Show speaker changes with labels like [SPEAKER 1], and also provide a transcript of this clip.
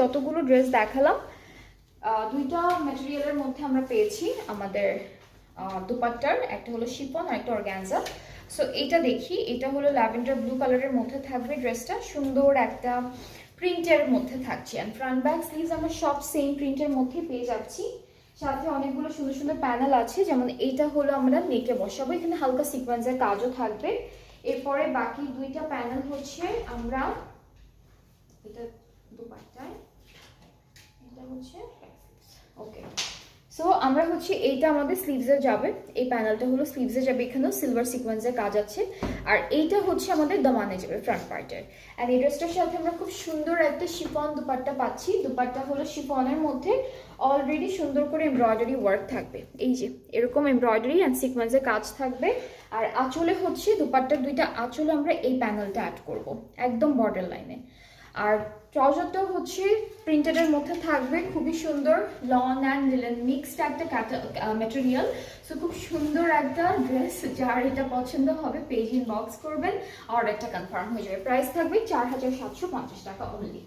[SPEAKER 1] যতগুলো ড্রেস দেখালাম দুইটা ম্যাটেরিয়ালের মধ্যে আমরা পেয়েছি আমাদের দুপাট্টার, একটা হলো শিফন আর একটা অর্গানজা। সো এটা দেখি, এটা হলো ল্যাভেন্ডার ব্লু কালারের মধ্যে থাকবে ড্রেসটা, সুন্দর একটা প্রিন্টের মধ্যে থাকছে। অ্যান্ড ফ্রন্ট ব্যাক স্লিভস আমরা সব সেম প্রিন্টের মধ্যে পেয়ে যাচ্ছি, সাথে অনেকগুলো সুন্দর সুন্দর প্যানেল আছে। যেমন এইটা হলো আমরা নেকে বসাবো, এখানে হালকা সিকোয়েন্সের কাজও থাকবে। এরপরে বাকি দুইটা প্যানেল হচ্ছে আমরা এটা দুপাট্টায়, এটা হচ্ছে ওকে। সো আমরা হচ্ছে এইটা আমাদের স্লিভসে যাবে, এই প্যানেলটা হলো স্লিভসে যাবে, এখানেও সিলভার সিকোয়েন্সের কাজ আছে। আর এইটা হচ্ছে আমাদের দমানে যাবে ফ্রন্ট পার্টের। অ্যান্ড এই ড্রেসটার সাথে আমরা খুব সুন্দর একটা শিফন দুপাট্টা পাচ্ছি। দুপাট্টা হলো শিফনের মধ্যে অলরেডি সুন্দর করে এমব্রয়ডারি ওয়ার্ক থাকবে, এই যে এরকম এমব্রয়ডারি অ্যান্ড সিকোয়েন্সের কাজ থাকবে। আর আঁচলে হচ্ছে দুপাট্টার দুইটা আঁচলে আমরা এই প্যানেলটা অ্যাড করব একদম বর্ডার লাইনে। আর ট্রাউজারটাও হচ্ছে প্রিন্টেডের মধ্যে থাকবে, খুবই সুন্দর লন অ্যান্ড লিলেন মিক্সড একটা ম্যাটেরিয়াল। সো খুব সুন্দর একটা ড্রেস, যার এটা পছন্দ হবে পেজ ইনবক্স করবেন, অর্ডারটা কনফার্ম হয়ে যাবে। প্রাইস থাকবে 4750 টাকা অনলি।